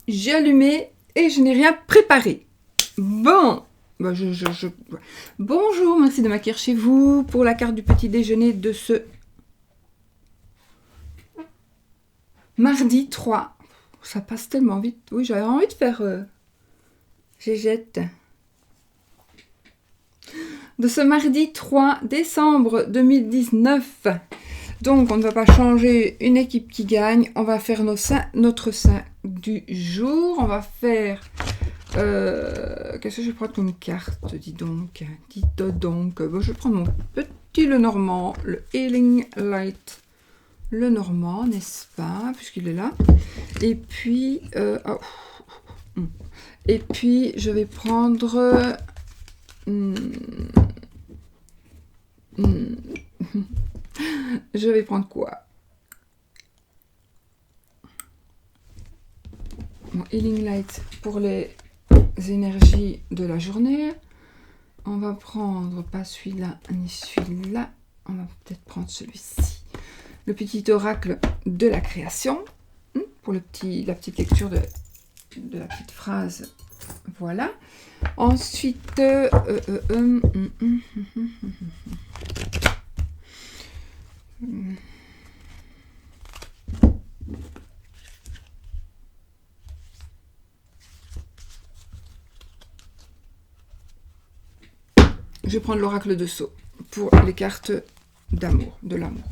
j'ai allumé et je n'ai rien préparé. Bon, bah bonjour, merci de m'accueillir chez vous pour la carte du petit déjeuner de ce mardi 3. Ça passe tellement vite. Oui, j'avais envie de faire Gégette. De ce mardi 3 décembre 2019. Donc, on ne va pas changer une équipe qui gagne. On va faire notre sein du jour. On va faire... Qu'est-ce que je prends comme carte? Dis donc. Dites donc. Bon, je prends mon petit Lenormand, le Healing Light. Lenormand, n'est-ce pas? Puisqu'il est là. Et puis... Et puis, je vais prendre... Je vais prendre quoi? Mon Healing Light pour les énergies de la journée. On va prendre pas celui-là ni celui-là. On va peut-être prendre celui-ci. Le petit oracle de la création. Pour la petite lecture de la petite phrase. Voilà. Ensuite, je vais prendre l'oracle de Sceaux pour les cartes d'amour, de l'amour,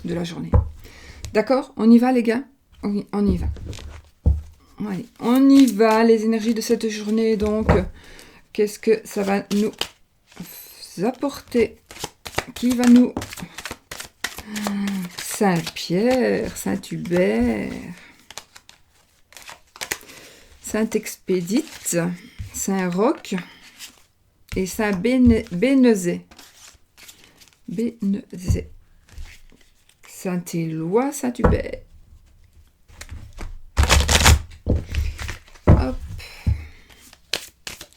de la journée. D'accord? On y va, les gars? Oui, on y va. Allez, on y va, les énergies de cette journée. Donc, qu'est-ce que ça va nous apporter? Qui va nous... Saint-Pierre, Saint-Hubert, Saint-Expédite, Saint-Roch et Saint-Bénezet. Saint-Éloi, Saint-Hubert. Hop.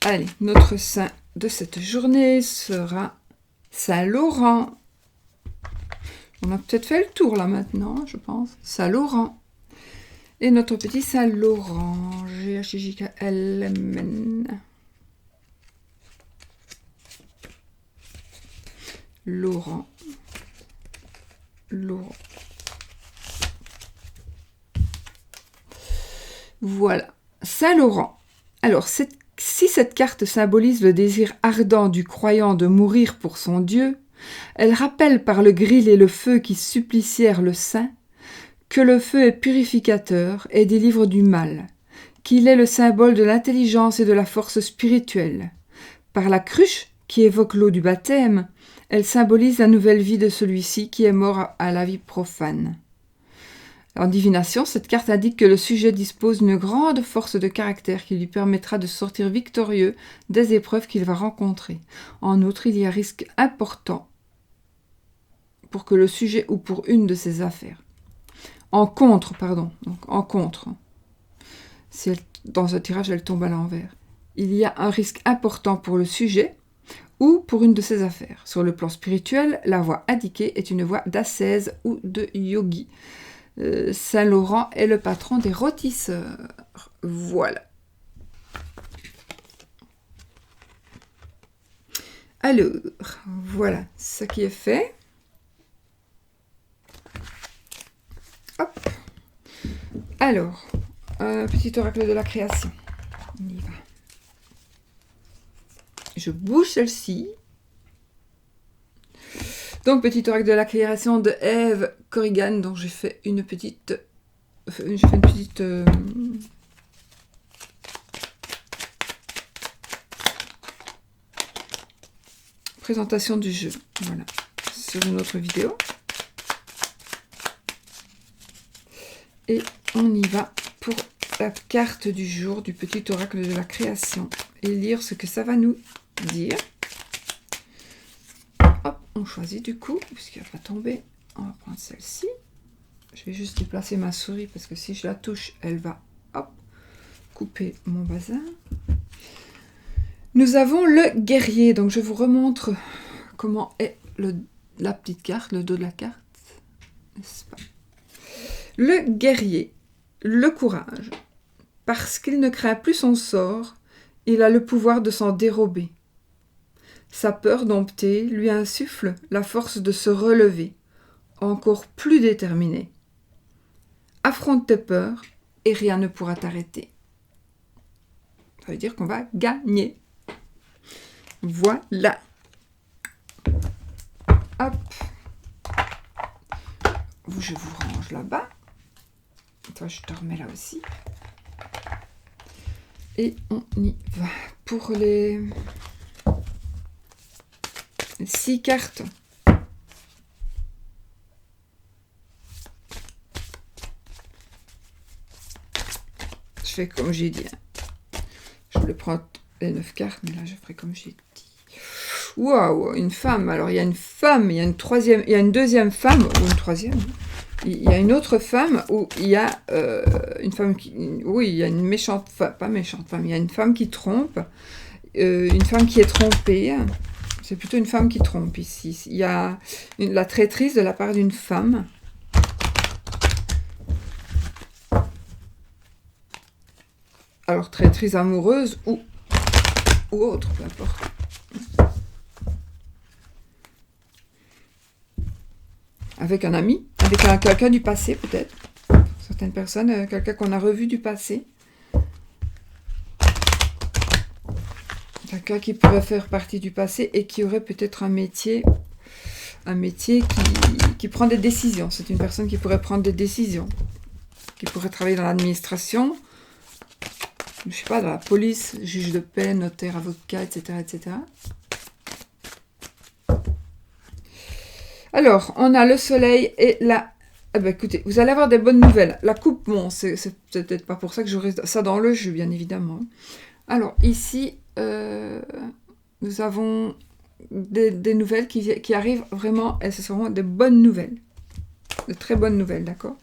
Allez, notre saint de cette journée sera Saint-Laurent. On a peut-être fait le tour là maintenant, je pense. Saint-Laurent. Et notre petit Saint-Laurent. G-H-I-J-K-L-M-N. Laurent. Laurent. Voilà. Saint-Laurent. Alors, si cette carte symbolise le désir ardent du croyant de mourir pour son Dieu, elle rappelle par le gril et le feu qui supplicièrent le saint que le feu est purificateur et délivre du mal, qu'il est le symbole de l'intelligence et de la force spirituelle. Par la cruche, qui évoque l'eau du baptême, elle symbolise la nouvelle vie de celui-ci qui est mort à la vie profane. En divination, cette carte indique que le sujet dispose d'une grande force de caractère qui lui permettra de sortir victorieux des épreuves qu'il va rencontrer. En outre, il y a un risque important pour que le sujet ou pour une de ses affaires. En contre. Si dans ce tirage, elle tombe à l'envers. Il y a un risque important pour le sujet ou pour une de ses affaires. Sur le plan spirituel, la voie indiquée est une voie d'ascèse ou de yogi. Saint-Laurent est le patron des rôtisseurs. Voilà. Alors, voilà ce qui est fait. Hop. Alors, petit oracle de la création. On y va. Je bouge celle-ci. Donc, petit oracle de la création de Eve Corrigan, dont j'ai fait une petite... présentation du jeu. Voilà. Sur une autre vidéo. Et on y va pour la carte du jour du petit oracle de la création. Et lire ce que ça va nous dire. Hop, on choisit du coup, puisqu'elle va tomber. On va prendre celle-ci. Je vais juste déplacer ma souris, parce que si je la touche, elle va, hop, couper mon bazar. Nous avons le guerrier. Donc, je vous remontre comment est la petite carte, le dos de la carte. N'est-ce pas? Le guerrier, le courage. parce qu'il ne craint plus son sort, il a le pouvoir de s'en dérober. Sa peur domptée lui insuffle la force de se relever, encore plus déterminé. Affronte tes peurs et rien ne pourra t'arrêter. Ça veut dire qu'on va gagner. Voilà. Hop. Je vous range là-bas. Toi, je te remets là aussi. Et on y va. Pour les 6 cartes. Je fais comme j'ai dit. Je voulais prendre les 9 cartes, mais là, je ferai comme j'ai dit. Waouh, une femme. Alors, il y a une femme, il y a une deuxième femme, ou une troisième. Il y a une autre femme où il y a une femme qui... Oui, il y a une méchante... Enfin, pas méchante femme, il y a une femme qui trompe, une femme qui est trompée. C'est plutôt une femme qui trompe ici. Il y a la traîtrise de la part d'une femme. Alors, traîtrise amoureuse ou autre, peu importe. Avec un ami, avec quelqu'un du passé peut-être. Certaines personnes, quelqu'un qu'on a revu du passé. Quelqu'un qui pourrait faire partie du passé et qui aurait peut-être un métier qui prend des décisions. C'est une personne qui pourrait prendre des décisions, qui pourrait travailler dans l'administration, je ne sais pas, dans la police, juge de paix, notaire, avocat, etc., etc. Alors, on a le soleil et la... Eh ben, écoutez, vous allez avoir des bonnes nouvelles. La coupe, bon, c'est peut-être pas pour ça que j'aurai ça dans le jeu, bien évidemment. Alors, ici, nous avons des nouvelles qui arrivent vraiment, et ce sont vraiment des bonnes nouvelles. De très bonnes nouvelles, d'accord?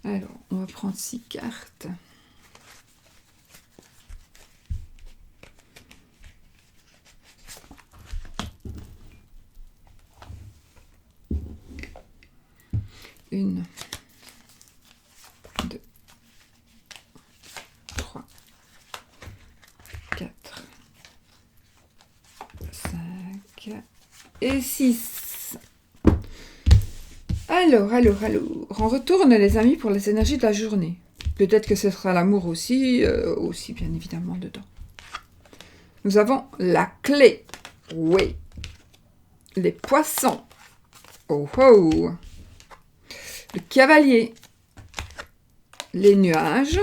Alors, on va prendre 6 cartes. Une, 2, 3, 4, 5 et 6. Alors. On retourne les amis pour les énergies de la journée. Peut-être que ce sera l'amour aussi bien évidemment dedans. Nous avons la clé. Oui. Les poissons. Oh oh. Le cavalier, les nuages,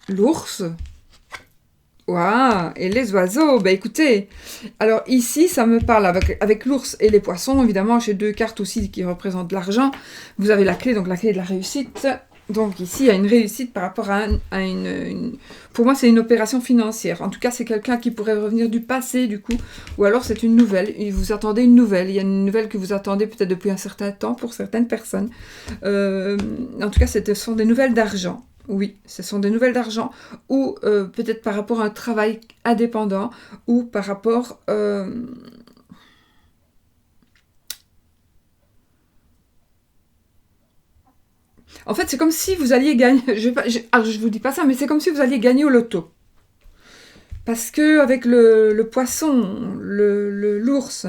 l'ours, waouh, et les oiseaux. Ben écoutez, alors ici, ça me parle avec l'ours et les poissons. Évidemment, j'ai 2 cartes aussi qui représentent l'argent. Vous avez la clé, donc la clé de la réussite. Donc ici, il y a une réussite par rapport à une... Pour moi, c'est une opération financière. En tout cas, c'est quelqu'un qui pourrait revenir du passé, du coup. Ou alors, c'est une nouvelle. Vous attendez une nouvelle. Il y a une nouvelle que vous attendez peut-être depuis un certain temps pour certaines personnes. En tout cas, ce sont des nouvelles d'argent. Oui, ce sont des nouvelles d'argent. Ou peut-être par rapport à un travail indépendant. Ou par rapport... En fait, c'est comme si vous alliez gagner... je vous dis pas ça, mais c'est comme si vous alliez gagner au loto. Parce que avec le poisson, l'ours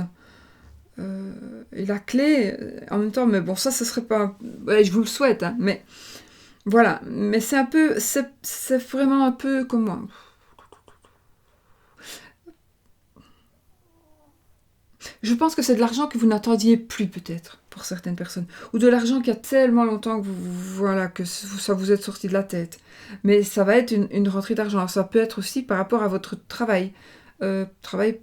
et la clé, en même temps, mais bon, ça, ce serait pas... Ouais, je vous le souhaite, hein, mais voilà. Mais c'est un peu... C'est vraiment un peu... Comment... Je pense que c'est de l'argent que vous n'attendiez plus, peut-être, pour certaines personnes. Ou de l'argent qui a tellement longtemps que voilà, que ça vous est sorti de la tête. Mais ça va être une rentrée d'argent. Ça peut être aussi par rapport à votre travail. Travail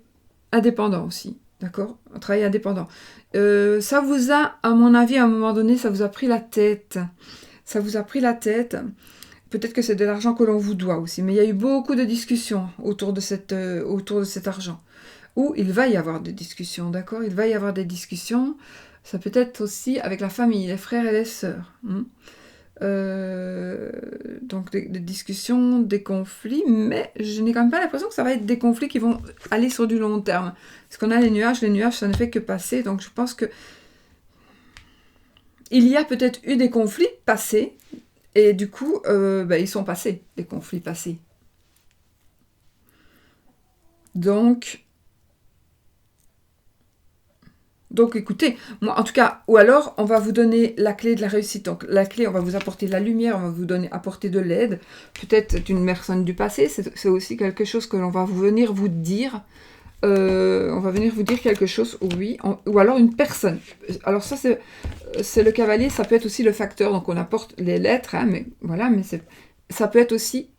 indépendant aussi. D'accord? Un travail indépendant. Ça vous a, à mon avis, à un moment donné, ça vous a pris la tête. Ça vous a pris la tête. Peut-être que c'est de l'argent que l'on vous doit aussi. Mais il y a eu beaucoup de discussions autour de cet argent. Où il va y avoir des discussions, d'accord? Il va y avoir des discussions. Ça peut être aussi avec la famille, les frères et les sœurs. Donc des discussions, des conflits, mais je n'ai quand même pas l'impression que ça va être des conflits qui vont aller sur du long terme. Parce qu'on a les nuages, ça ne fait que passer, donc je pense que il y a peut-être eu des conflits passés, et du coup, ils sont passés, les conflits passés. Donc écoutez, moi en tout cas, ou alors on va vous donner la clé de la réussite. Donc la clé, on va vous apporter de la lumière, on va vous apporter de l'aide. Peut-être d'une personne du passé, c'est aussi quelque chose que l'on va venir vous dire. On va venir vous dire quelque chose, oui, ou alors une personne. Alors ça, c'est le cavalier, ça peut être aussi le facteur. Donc on apporte les lettres, hein, mais voilà, mais ça peut être aussi...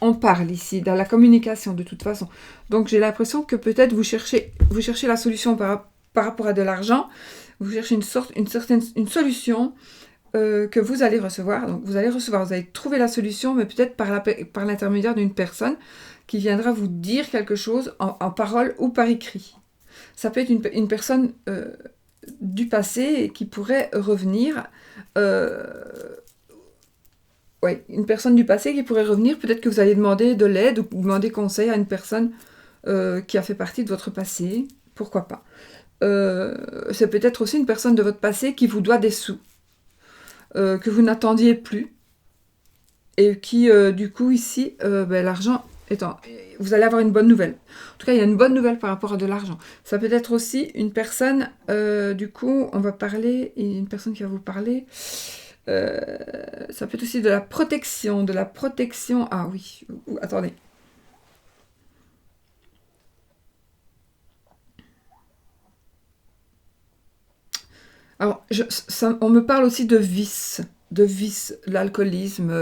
on parle ici, dans la communication de toute façon. Donc j'ai l'impression que peut-être vous cherchez la solution par rapport à de l'argent, vous cherchez une solution que vous allez recevoir. Donc vous allez trouver la solution, mais peut-être par l'intermédiaire d'une personne qui viendra vous dire quelque chose en parole ou par écrit. Ça peut être une personne du passé qui pourrait revenir... Oui, une personne du passé qui pourrait revenir, peut-être que vous allez demander de l'aide ou demander conseil à une personne qui a fait partie de votre passé, pourquoi pas. C'est peut-être aussi une personne de votre passé qui vous doit des sous, que vous n'attendiez plus, et qui, du coup, ici, l'argent étant... Vous allez avoir une bonne nouvelle. En tout cas, il y a une bonne nouvelle par rapport à de l'argent. Ça peut être aussi une personne, du coup, on va parler, une personne qui va vous parler... ça peut être aussi de la protection, Ah oui, attendez. Alors, on me parle aussi de vice, l'alcoolisme,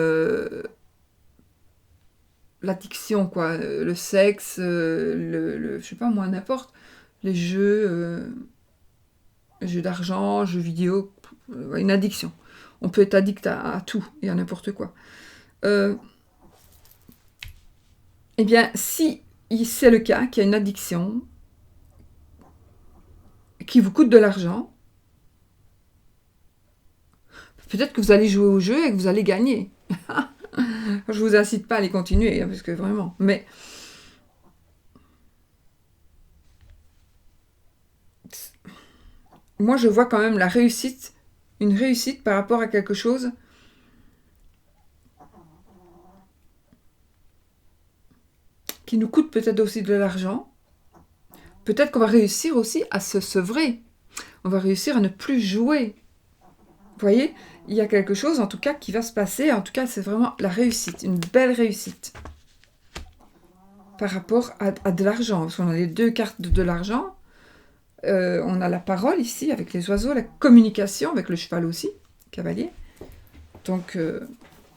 l'addiction, quoi, le sexe, je sais pas moi, n'importe, les jeux d'argent, jeux vidéo, une addiction. On peut être addict à tout et à n'importe quoi. Eh bien, si c'est le cas, qu'il y a une addiction qui vous coûte de l'argent, peut-être que vous allez jouer au jeu et que vous allez gagner. Je vous incite pas à les continuer, parce que vraiment... Mais moi, je vois quand même une réussite par rapport à quelque chose qui nous coûte peut-être aussi de l'argent. Peut-être qu'on va réussir aussi à se sevrer. On va réussir à ne plus jouer. Vous voyez, il y a quelque chose, en tout cas, qui va se passer. En tout cas, c'est vraiment la réussite, une belle réussite. Par rapport à de l'argent. Parce qu'on a les deux cartes de l'argent. On a la parole ici, avec les oiseaux, la communication, avec le cheval aussi, cavalier. Donc...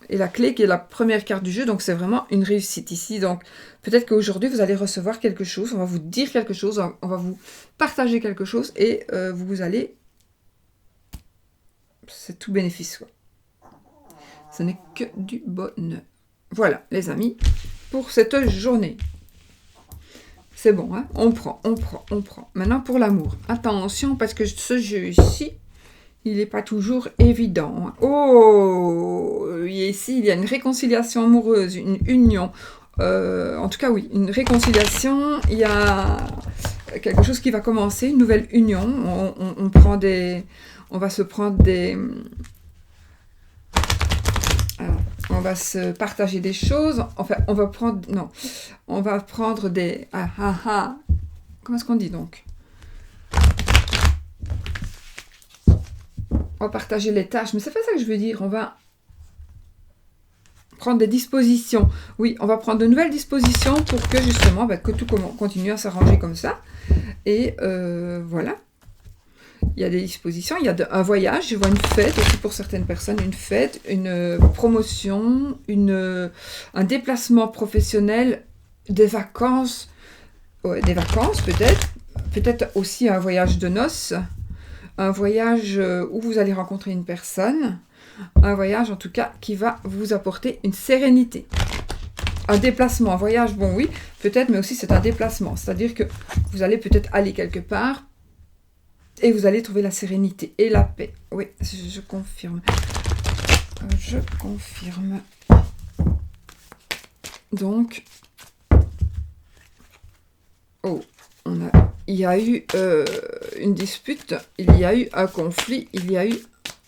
et la clé qui est la première carte du jeu, donc c'est vraiment une réussite ici. Donc peut-être qu'aujourd'hui vous allez recevoir quelque chose, on va vous dire quelque chose, on va vous partager quelque chose et vous allez... C'est tout bénéfice, quoi. Ce n'est que du bonheur. Voilà, les amis, pour cette journée. C'est bon, hein, on prend. Maintenant pour l'amour. Attention, parce que ce jeu ici... il n'est pas toujours évident. Oh, ici, il y a une réconciliation amoureuse, une union. En tout cas, oui, une réconciliation. Il y a quelque chose qui va commencer, une nouvelle union. On va se prendre des... on va se partager des choses. Enfin, on va prendre... Non. On va prendre des... Comment est-ce qu'on dit donc ? On va partager les tâches, mais c'est pas ça que je veux dire. On va prendre des dispositions. Oui, on va prendre de nouvelles dispositions pour que justement, que tout continue à s'arranger comme ça. Et voilà. Il y a des dispositions, il y a un voyage, je vois une fête aussi pour certaines personnes, une fête, une promotion, un déplacement professionnel, des vacances peut-être aussi un voyage de noces. Un voyage où vous allez rencontrer une personne, un voyage en tout cas qui va vous apporter une sérénité. Un déplacement, un voyage, bon oui, peut-être, mais aussi c'est un déplacement. C'est-à-dire que vous allez peut-être aller quelque part et vous allez trouver la sérénité et la paix. Oui, je confirme. Je confirme. Donc, il y a eu une dispute, il y a eu un conflit, il y a eu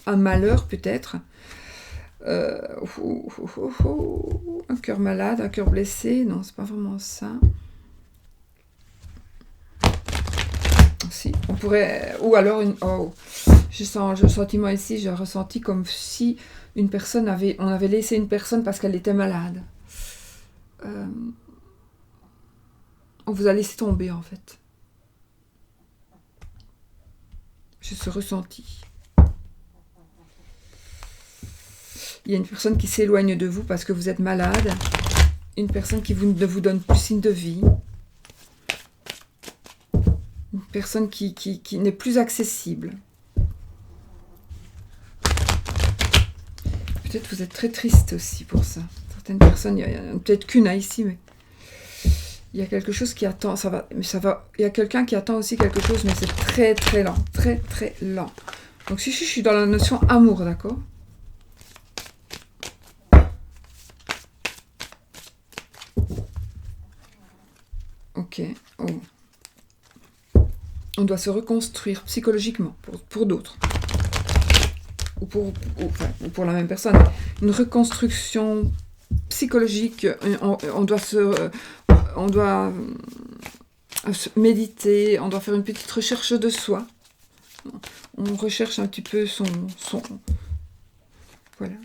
un malheur peut-être. Un cœur malade, un cœur blessé, non, c'est pas vraiment ça. Si, on pourrait, ou alors j'ai le sentiment ici, j'ai ressenti comme si on avait laissé une personne parce qu'elle était malade. On vous a laissé tomber en fait. J'ai ce ressenti. Il y a une personne qui s'éloigne de vous parce que vous êtes malade. Une personne qui ne vous donne plus signe de vie. Une personne qui n'est plus accessible. Peut-être que vous êtes très triste aussi pour ça. Certaines personnes, il y a peut-être qu'une ici, mais il y a quelque chose qui attend. Il y a quelqu'un qui attend aussi quelque chose, mais c'est très très lent. Très très lent. Donc si je suis dans la notion amour, d'accord ? Ok. On doit se reconstruire psychologiquement pour d'autres. Ou pour la même personne. Une reconstruction psychologique. On doit méditer. On doit faire une petite recherche de soi. On recherche un petit peu son voilà.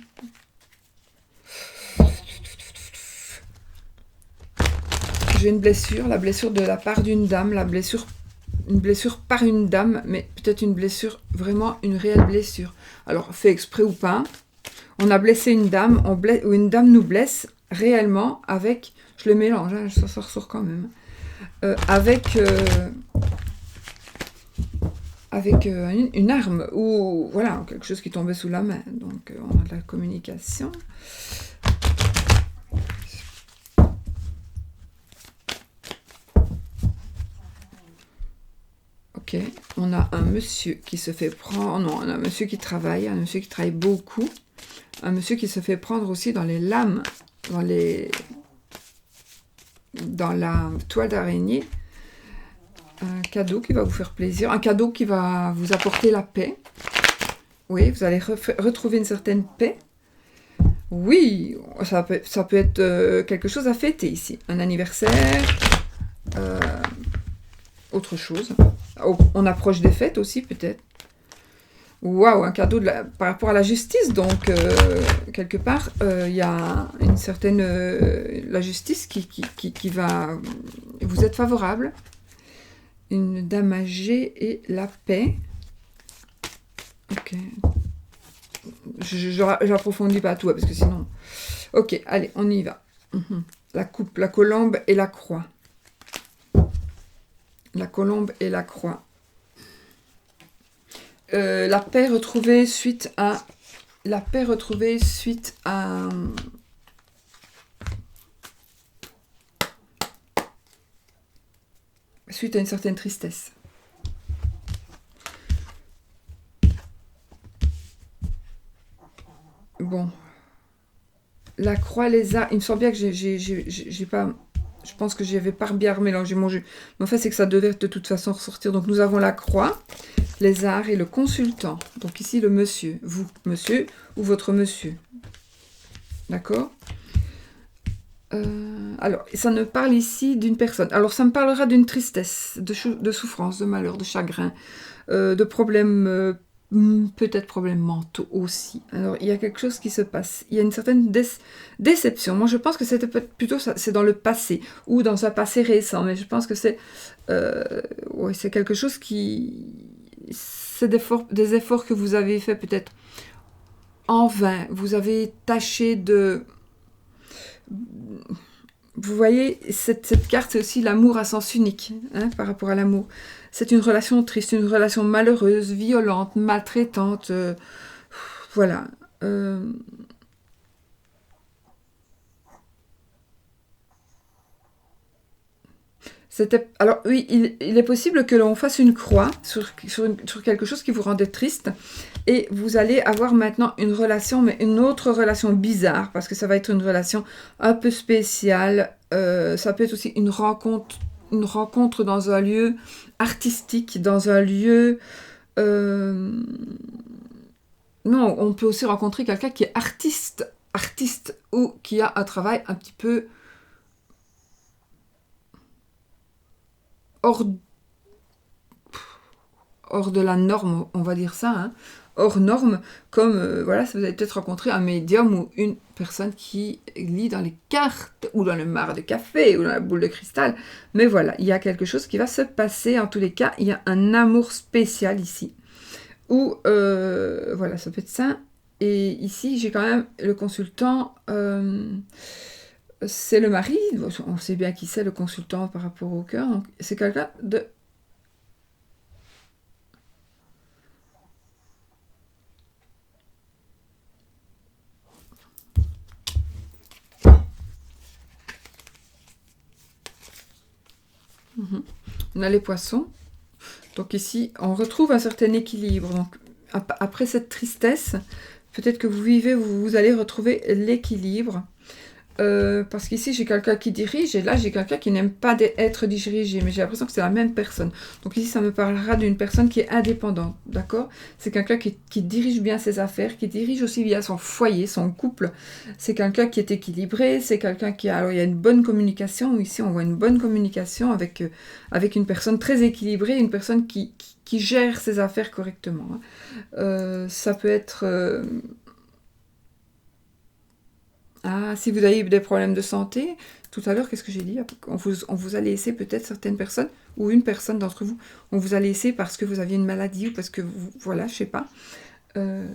J'ai une blessure, la blessure de la part d'une dame, une blessure par une dame, mais peut-être une blessure, vraiment une réelle blessure. Alors, fait exprès ou pas, on a blessé une dame, ou une dame nous blesse réellement avec, je le mélange, hein, ça ressort quand même, avec une arme, ou voilà, quelque chose qui tombait sous la main. Donc, on a de la communication. Ok, on a un monsieur qui se fait prendre, non, on a un monsieur qui travaille beaucoup, un monsieur qui se fait prendre aussi dans les lames, dans la toile d'araignée, un cadeau qui va vous faire plaisir, un cadeau qui va vous apporter la paix. Oui, vous allez retrouver une certaine paix. Oui, ça peut être quelque chose à fêter ici, un anniversaire, autre chose. On approche des fêtes aussi, peut-être. Waouh, un cadeau par rapport à la justice. Donc, quelque part, il y a une certaine... la justice qui va vous être favorable. Une dame âgée et la paix. Ok. J'approfondis pas tout, parce que sinon... Ok, allez, on y va. La coupe, la colombe et la croix. La colombe et la croix. La paix retrouvée suite à une certaine tristesse. Bon. La croix, les arts, il me semble bien que j'ai pas... Je pense que j'avais pas bien remélangé mon jeu. Mais en fait, c'est que ça devait de toute façon ressortir. Donc, nous avons la croix, les arts et le consultant. Donc, ici, le monsieur. Vous, monsieur, ou votre monsieur. D'accord ? Alors, ça ne parle ici d'une personne. Alors, ça me parlera d'une tristesse, de souffrance, de malheur, de chagrin, de problèmes... peut-être problèmes mentaux aussi. Alors, il y a quelque chose qui se passe. Il y a une certaine déception. Moi, je pense que c'était plutôt ça, c'est dans le passé, ou dans un passé récent, mais je pense que c'est c'est quelque chose qui... C'est des efforts que vous avez fait peut-être en vain. Vous avez tâché de... Vous voyez, cette carte, c'est aussi l'amour à sens unique, hein, par rapport à l'amour. C'est une relation triste, une relation malheureuse, violente, maltraitante. Voilà. Alors oui, il est possible que l'on fasse une croix sur quelque chose qui vous rendait triste. Et vous allez avoir maintenant une relation, mais une autre relation bizarre, parce que ça va être une relation un peu spéciale. Ça peut être aussi une rencontre dans un lieu artistique, dans un lieu... Non, on peut aussi rencontrer quelqu'un qui est artiste, ou qui a un travail un petit peu hors de la norme, on va dire ça, hein, hors norme, comme, voilà, vous avez peut-être rencontré un médium ou une personne qui lit dans les cartes, ou dans le marc de café, ou dans la boule de cristal, mais voilà, il y a quelque chose qui va se passer, en tous les cas, il y a un amour spécial ici, ou, voilà, ça peut être ça, et ici, j'ai quand même le consultant, c'est le mari, on sait bien qui c'est, le consultant par rapport au cœur, donc c'est quelqu'un de... On a les poissons. Donc ici, on retrouve un certain équilibre. Donc, après cette tristesse, peut-être que vous allez retrouver l'équilibre. Parce qu'ici, j'ai quelqu'un qui dirige, et là, j'ai quelqu'un qui n'aime pas être dirigé, mais j'ai l'impression que c'est la même personne. Donc ici, ça me parlera d'une personne qui est indépendante, d'accord? C'est quelqu'un qui dirige bien ses affaires, qui dirige aussi bien son foyer, son couple. C'est quelqu'un qui est équilibré, c'est quelqu'un qui a... Alors, il y a une bonne communication, ici, on voit une bonne communication avec une personne très équilibrée, une personne qui gère ses affaires correctement, hein. Ça peut être... Ah, si vous avez des problèmes de santé, tout à l'heure, qu'est-ce que j'ai dit? On vous a laissé peut-être certaines personnes, ou une personne d'entre vous, on vous a laissé parce que vous aviez une maladie, ou parce que vous... Voilà, je sais pas. Euh,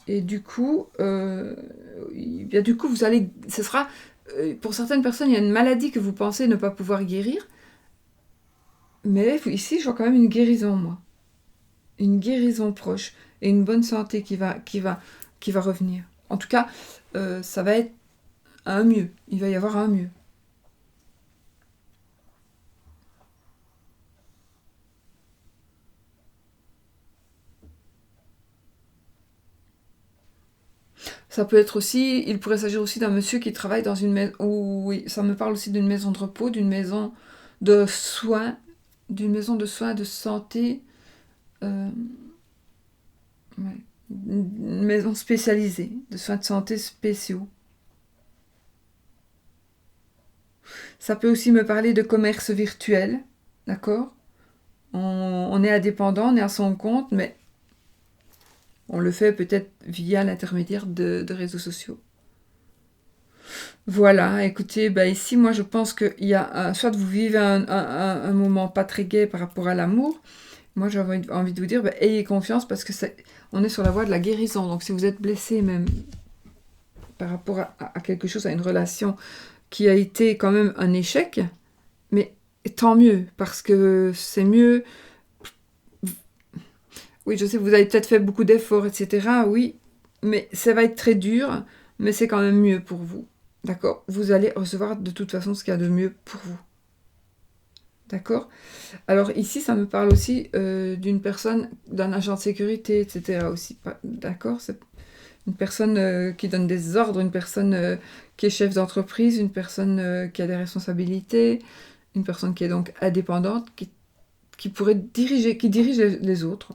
et du coup, vous allez... Ce sera... pour certaines personnes, il y a une maladie que vous pensez ne pas pouvoir guérir, mais ici, je vois quand même une guérison, moi. Une guérison proche, et une bonne santé qui va revenir. En tout cas, ça va être un mieux. Il va y avoir un mieux. Ça peut être aussi, il pourrait s'agir aussi d'un monsieur qui travaille dans une maison, oui, ça me parle aussi d'une maison de repos, d'une maison de soins, de santé, euh, ouais. Une maison spécialisée, de soins de santé spéciaux. Ça peut aussi me parler de commerce virtuel, d'accord? On est indépendant, on est à son compte, mais on le fait peut-être via l'intermédiaire de réseaux sociaux. Voilà, écoutez, bah ici, moi, je pense qu'il y a soit vous vivez un moment pas très gai par rapport à l'amour. Moi, j'ai envie de vous dire, bah, ayez confiance parce que on est sur la voie de la guérison. Donc, si vous êtes blessé même par rapport à quelque chose, à une relation qui a été quand même un échec, mais tant mieux, parce que c'est mieux. Oui, je sais, vous avez peut-être fait beaucoup d'efforts, etc. Oui, mais ça va être très dur, mais c'est quand même mieux pour vous. D'accord? Vous allez recevoir de toute façon ce qu'il y a de mieux pour vous. D'accord? Alors ici, ça me parle aussi d'une personne, d'un agent de sécurité, etc. aussi. D'accord? C'est une personne qui donne des ordres, une personne qui est chef d'entreprise, une personne qui a des responsabilités, une personne qui est donc indépendante, qui pourrait diriger, qui dirige les autres.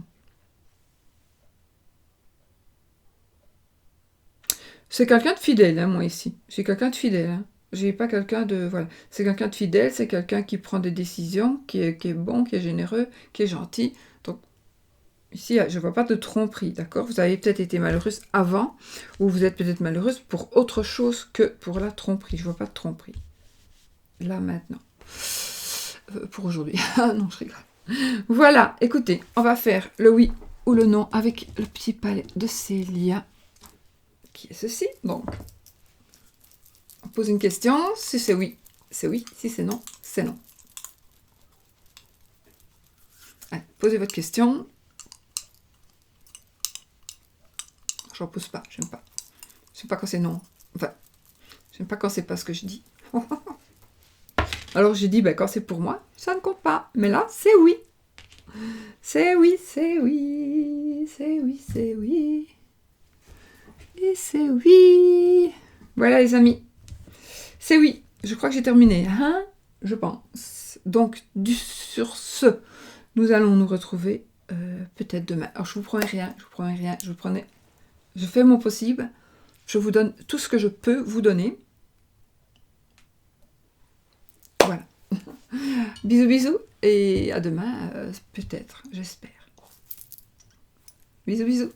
C'est quelqu'un de fidèle, hein, moi, ici. J'ai quelqu'un de fidèle, hein. J'ai pas quelqu'un de... Voilà. C'est quelqu'un de fidèle, c'est quelqu'un qui prend des décisions, qui est bon, qui est généreux, qui est gentil. Donc, ici, je vois pas de tromperie, d'accord? Vous avez peut-être été malheureuse avant, ou vous êtes peut-être malheureuse pour autre chose que pour la tromperie. Je vois pas de tromperie. Là, maintenant. Pour aujourd'hui. Ah non, je rigole. Voilà, écoutez, on va faire le oui ou le non avec le petit palais de Célia, qui est ceci, donc. On pose une question, si c'est oui, c'est oui, si c'est non, c'est non. Allez, posez votre question. J'en pose pas, j'aime pas. J'aime pas quand c'est non. Enfin, j'aime pas quand c'est pas ce que je dis. Alors j'ai dit, quand c'est pour moi, ça ne compte pas. Mais là, c'est oui. C'est oui, c'est oui, c'est oui, c'est oui. Et c'est oui. Voilà les amis. C'est oui. Je crois que j'ai terminé. Hein? Je pense. Donc, sur ce, nous allons nous retrouver peut-être demain. Alors, je vous promets rien. Je fais mon possible. Je vous donne tout ce que je peux vous donner. Voilà. Bisous, bisous. Et à demain, peut-être, j'espère. Bisous, bisous.